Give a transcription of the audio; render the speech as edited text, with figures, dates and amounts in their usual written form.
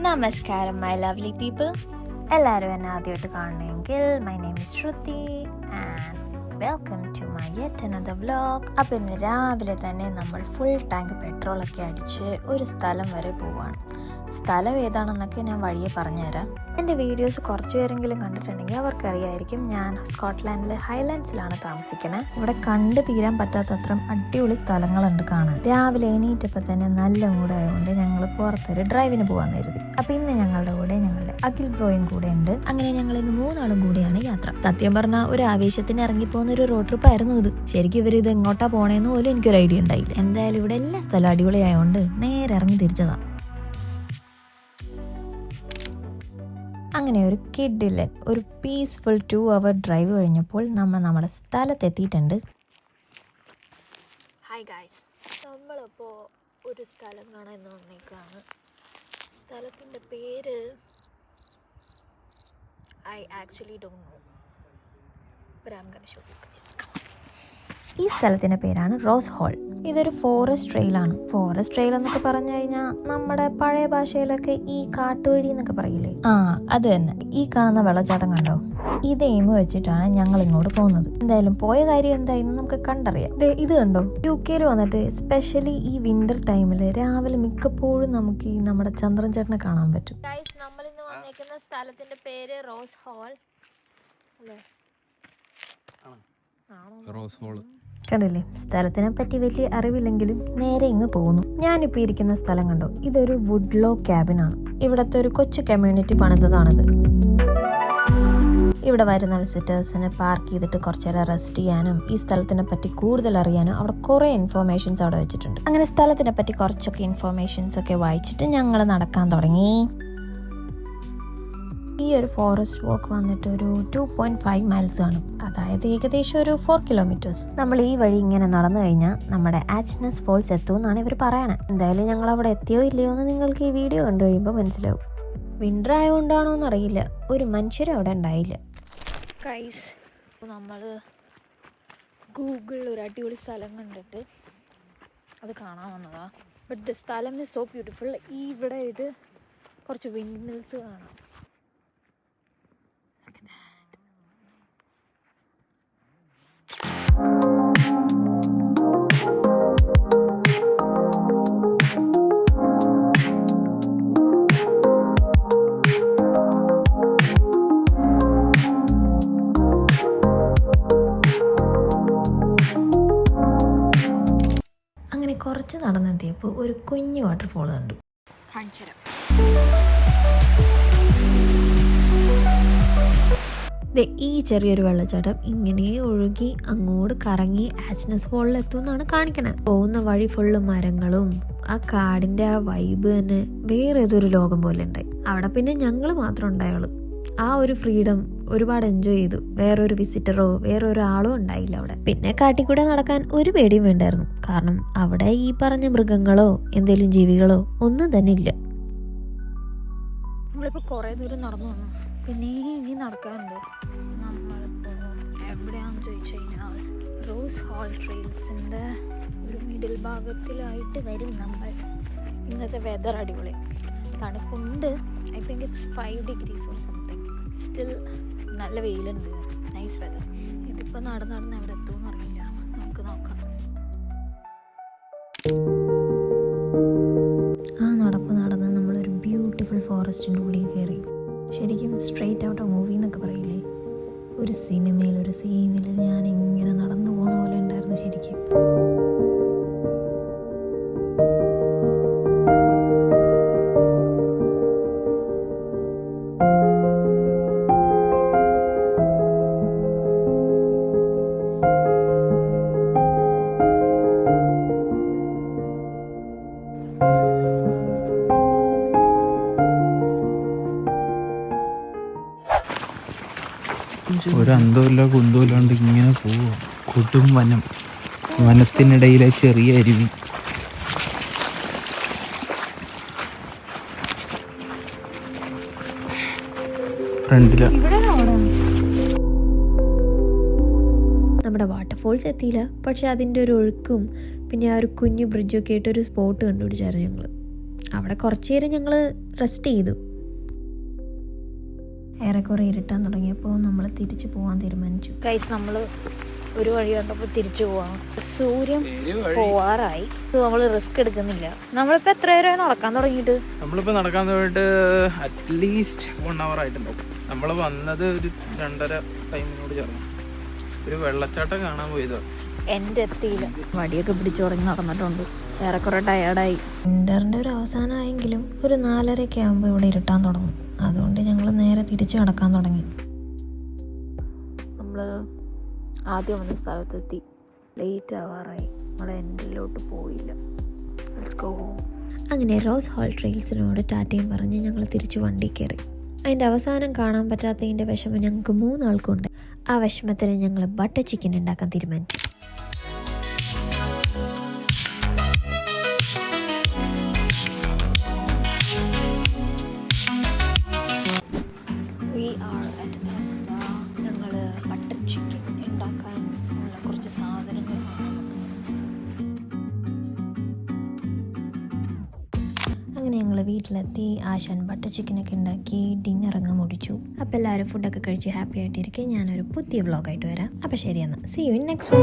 നമസ്കാരം my lovely people. എല്ലാവരും എന്നെ ആദ്യമായിട്ട് കാണണമെങ്കിൽ my name is Shruti and welcome to my yet another vlog. അപ്പോൾ ഇന്ന് രാവിലെ തന്നെ നമ്മൾ ഫുൾ ടാങ്ക് പെട്രോളൊക്കെ അടിച്ച് ഒരു സ്ഥലം വരെ പോവാണ്. സ്ഥലം ഏതാണെന്നൊക്കെ ഞാൻ വഴിയെ പറഞ്ഞുതരാം. എൻ്റെ വീഡിയോസ് കുറച്ച് പേരെങ്കിലും കണ്ടിട്ടുണ്ടെങ്കിൽ അവർക്കറിയായിരിക്കും ഞാൻ സ്കോട്ട്ലാൻഡിലെ ഹൈലാൻഡ്സിലാണ് താമസിക്കുന്നത്. ഇവിടെ കണ്ടു തീരാൻ പറ്റാത്തത്ര അടിപൊളി സ്ഥലങ്ങളുണ്ട് കാണാൻ. രാവിലെ എണീറ്റപ്പോൾ തന്നെ നല്ല മൂടായതുകൊണ്ട് ഞങ്ങൾ പുറത്തൊരു ഡ്രൈവിന് പോകാൻ കരുതി. അപ്പോൾ ഇന്ന് ഞങ്ങളുടെ കൂടെ ഞങ്ങളുടെ അഖിൽ ബ്രോയും കൂടെ ഉണ്ട്. അങ്ങനെ ഞങ്ങൾ ഇന്ന് 3 ആളും കൂടിയാണ് യാത്ര. സത്യം പറഞ്ഞാൽ ഒരു ആവേശത്തിന് ഇറങ്ങിപ്പോകുന്ന ഒരു റോഡ് ട്രിപ്പ് ആയിരുന്നു ഇത്. ശരിക്കും ഇവർ ഇത് എങ്ങോട്ടാ പോണേന്ന് പോലും എനിക്കൊരു ഐഡിയ ഉണ്ടായില്ല. എന്തായാലും ഇവിടെ എല്ലാ സ്ഥലവും അടിപൊളിയായതുകൊണ്ട് നേരെ ഇറങ്ങി തിരിച്ചതാണ്. അങ്ങനെ ഒരു കിഡിലൻ ഒരു പീസ്ഫുൾ 2 hour ഡ്രൈവ് കഴിഞ്ഞപ്പോൾ നമ്മൾ നമ്മുടെ സ്ഥലത്തെത്തിയിട്ടുണ്ട്. ഹായ് ഗായ്സ്, നമ്മളിപ്പോൾ ഒരു സ്ഥലം കാണാൻ വന്നേക്കാണ്. സ്ഥലത്തിൻ്റെ പേര് I actually don't know, but I am gonna show you guys. ഈ സ്ഥലത്തിൻ്റെ പേരാണ് റോസ് ഹോൾ. ഇതൊരു ഫോറസ്റ്റ് ട്രെയിലാണ്. ഫോറസ്റ്റ് ട്രെയിൽ എന്നൊക്കെ പറഞ്ഞു കഴിഞ്ഞാൽ നമ്മുടെ പഴയ ഭാഷയിലൊക്കെ ഈ കാട്ടുവഴി എന്നൊക്കെ പറയില്ലേ, അത് തന്നെ. ഈ കാണുന്ന വെള്ളച്ചാട്ടം കണ്ടോ? ഇത് എയിം വെച്ചിട്ടാണ് ഞങ്ങൾ ഇങ്ങോട്ട് പോകുന്നത്. എന്തായാലും പോയ കാര്യം എന്തായെന്ന് നമുക്ക് കണ്ടറിയാം. ഇത് കണ്ടോ? UK വന്നിട്ട് സ്പെഷ്യലി ഈ വിന്റർ ടൈമിൽ രാവിലെ മിക്കപ്പോഴും നമുക്ക് ഈ നമ്മുടെ ചന്ദ്രൻ ചേട്ടനെ കാണാൻ പറ്റും. നമ്മൾ ഇന്ന് വന്നേക്കുന്ന സ്ഥലത്തിന്റെ പേര് റോസ് ഹോൾ അല്ലേ? റോസ് ഹോൾ കണ്ടില്ലേ? സ്ഥലത്തിനെ പറ്റി വലിയ അറിവില്ലെങ്കിലും നേരെ ഇങ്ങ് പോകുന്നു. ഞാനിപ്പോൾ ഇരിക്കുന്ന സ്ഥലം കണ്ടോ? ഇതൊരു വുഡ്ലോ ക്യാബിനാണ്. ഇവിടുത്തെ ഒരു കൊച്ചു കമ്മ്യൂണിറ്റി പണിതതാണിത്. ഇവിടെ വരുന്ന വിസിറ്റേഴ്സിന് പാർക്ക് ചെയ്തിട്ട് കുറച്ച് നേരം റെസ്റ്റ് ചെയ്യാനും ഈ സ്ഥലത്തിനെ പറ്റി കൂടുതൽ അറിയാനും അവിടെ കുറേ ഇൻഫോർമേഷൻസ് അവിടെ വെച്ചിട്ടുണ്ട്. അങ്ങനെ സ്ഥലത്തിനെ പറ്റി കുറച്ചൊക്കെ ഇൻഫോർമേഷൻസ് ഒക്കെ വായിച്ചിട്ട് ഞങ്ങൾ നടക്കാൻ തുടങ്ങി. ഈ ഒരു ഫോറസ്റ്റ് വാക്ക് വന്നിട്ട് ഒരു 2.5 miles ആണ്. അതായത് ഏകദേശം ഒരു 4 kilometers. നമ്മൾ ഈ വഴി ഇങ്ങനെ നടന്നു കഴിഞ്ഞാൽ നമ്മുടെ ആച്ച്നസ് ഫോൾസ് എത്തും എന്നാണ് ഇവർ പറയണത്. എന്തായാലും ഞങ്ങൾ അവിടെ എത്തിയോ ഇല്ലയോ എന്ന് നിങ്ങൾക്ക് ഈ വീഡിയോ കണ്ടു കഴിയുമ്പോൾ മനസ്സിലാവും. വിൻ്റർ ആയതുകൊണ്ടാണോ എന്നറിയില്ല, ഒരു മനുഷ്യരും അവിടെ ഉണ്ടായില്ല. ഗൈസ്, നമ്മൾ ഗൂഗിളിൽ ഒരു അടിപൊളി സ്ഥലം കണ്ടിട്ട് അത് കാണാൻ വന്നതാ. ബട്ട് ദ സ്ഥലം ഇസ് സോ ബ്യൂട്ടിഫുൾ. ഇവിടെ ഇത് കുറച്ച് വിൻഡ് മിൽസ് കാണാം. അങ്ങനെ കുറച്ച് നടന്നെത്തിയപ്പോൾ ഒരു കുഞ്ഞു വാട്ടർഫോൾ കണ്ടു. ഈ ചെറിയൊരു വെള്ളച്ചാട്ടം ഇങ്ങനെ ഒഴുകി അങ്ങോട്ട് കറങ്ങി ആച്ച്നസ് ഫോളിൽ എത്തും എന്നാണ് കാണിക്കണത്. പോകുന്ന വഴി ഫുള്ള് മരങ്ങളും ആ കാടിൻ്റെ ആ വൈബ് തന്നെ വേറെ ഏതൊരു ലോകം പോലെ ഉണ്ടായി. അവിടെ പിന്നെ ഞങ്ങൾ മാത്രം ഉണ്ടായുള്ളൂ. ആ ഒരു ഫ്രീഡം ഒരുപാട് എൻജോയ് ചെയ്തു. വേറൊരു വിസിറ്ററോ വേറൊരാളോ ഉണ്ടായില്ല അവിടെ. പിന്നെ കാട്ടിക്കൂടെ നടക്കാൻ ഒരു പേടിയും വേണ്ടായിരുന്നു. കാരണം അവിടെ ഈ പറഞ്ഞ മൃഗങ്ങളോ എന്തെങ്കിലും ജീവികളോ ഒന്നും തന്നെ ഇല്ല. നമ്മളിപ്പോൾ കുറേ ദൂരം നടന്നു വന്നു. പിന്നെ ഇനി നടക്കാനുണ്ട്. നമ്മളിപ്പോൾ എവിടെയാണെന്ന് ചോദിച്ചു കഴിഞ്ഞാൽ റോസ് ഹോൾ ട്രെയിൽസിൻ്റെ ഒരു മിഡിൽ ഭാഗത്തിലായിട്ട് വരും നമ്മൾ. ഇന്നത്തെ വെതർ അടിപൊളി, തണുപ്പുണ്ട്. I think it's 5 degrees or something. Still നല്ല വെയിലുണ്ട്, നൈസ് വെതർ. ഇതിപ്പോൾ നടന്ന് എവിടെ എത്തുമെന്ന് അറിയില്ല, നമുക്ക് നോക്കാം. ആ നടന്ന് നമ്മളൊരു ബ്യൂട്ടിഫുൾ ഫോറസ്റ്റിൻ്റെ ഉള്ളിൽ കയറി. ശരിക്കും സ്ട്രെയിറ്റ് ഔട്ട് ഓഫ് മൂവി എന്നൊക്കെ പറയില്ലേ, ഒരു സിനിമയിൽ ഒരു സീനിൽ ഞാൻ ഇങ്ങനെ നടന്നു പോണ പോലെ ഉണ്ടായിരുന്നു ശരിക്കും. ഒരു അന്തമില്ല കുന്തമില്ലാണ്ട് ഇങ്ങനെ പോവുക. കൊടും വനം, വനത്തിനിടയിലെ ചെറിയ അരുവി. ഫ്രണ്ടില നമ്മുടെ വാട്ടർഫോൾസ് എത്തിയില്ല, പക്ഷെ അതിൻ്റെ ഒരു ഒഴുക്കും പിന്നെ ആ ഒരു കുഞ്ഞു ബ്രിഡ്ജൊക്കെ ആയിട്ട് ഒരു സ്പോട്ട് കണ്ടുപിടിച്ചായിരുന്നു ഞങ്ങൾ. അവിടെ കുറച്ച് നേരം ഞങ്ങൾ റെസ്റ്റ് ചെയ്തു. ഏറെക്കുറെ ഇരുട്ടാൻ തുടങ്ങിയപ്പോൾ നമ്മൾ തിരിച്ചു പോകാൻ തീരുമാനിച്ചു. ഗൈസ്, നമ്മൾ ഒരു വഴി കണ്ടപ്പോൾ തിരിച്ചു പോവാം. സൂര്യൻ പോവാറായി. നമ്മൾ റിസ്ക് എടുക്കുന്നില്ല. നമ്മളിപ്പോൾ എത്ര നേരമായി നടക്കാൻ തുടങ്ങിയിട്ട്? നമ്മളിപ്പോൾ നടക്കാൻ തുടങ്ങിയിട്ട് അറ്റ്ലീസ്റ്റ് 1 hour ആയിട്ടുണ്ടാവും. നമ്മൾ വന്നത് ഒരു 2:30 ടൈമിനോട് ചേർന്നു. ഒരു വെള്ളച്ചാട്ടം കാണാൻ പോയതാണ്. എൻ്റെ എത്തിയില്ല. വടിയൊക്കെ പിടിച്ചു തുടങ്ങി നടന്നിട്ടുണ്ട്. ഏറെക്കുറെ ടയേർഡായി. വിൻ്ററിൻ്റെ ഒരു അവസാനമായെങ്കിലും ഒരു 4:30 ആകുമ്പോൾ ഇവിടെ ഇരുട്ടാൻ തുടങ്ങും. അതുകൊണ്ട് ഞങ്ങൾ നേരെ തിരിച്ചു നടക്കാൻ തുടങ്ങി. നമ്മൾ ആദ്യം വന്ന സ്ഥലത്തെത്തി. ലേറ്റ് ആവാറായി. നമ്മൾ എൻഡിലോട്ട് പോയില്ല. അങ്ങനെ റോസ് ഹാൾ ട്രെയിൽസിനോട് ടാറ്റയും പറഞ്ഞ് ഞങ്ങൾ തിരിച്ച് വണ്ടി കയറി. അതിൻ്റെ അവസാനം കാണാൻ പറ്റാത്തതിൻ്റെ വിഷമം ഞങ്ങൾക്ക് 3 ആൾക്കുണ്ട്. ആ വിഷമത്തിൽ ഞങ്ങൾ ബട്ടർ ചിക്കൻ ഉണ്ടാക്കാൻ തീരുമാനിച്ചു. ഞങ്ങൾ ബട്ടർ ചിക്കൻ ഉണ്ടാക്കാനുള്ള കുറച്ച് സാധനങ്ങൾ അങ്ങനെ ഞങ്ങൾ വീട്ടിലെത്തി. ആശാൻ ബട്ടർ ചിക്കനൊക്കെ ഉണ്ടാക്കി ഡിന്നറങ്ങ് മുടിച്ചു. അപ്പോൾ എല്ലാവരും ഫുഡൊക്കെ കഴിച്ച് ഹാപ്പി ആയിട്ടിരിക്കും. ഞാനൊരു പുതിയ വ്ളോഗായിട്ട് വരാം. അപ്പോൾ ശരി, എന്നാൽ സീ യു ഇൻ നെക്സ്റ്റ്.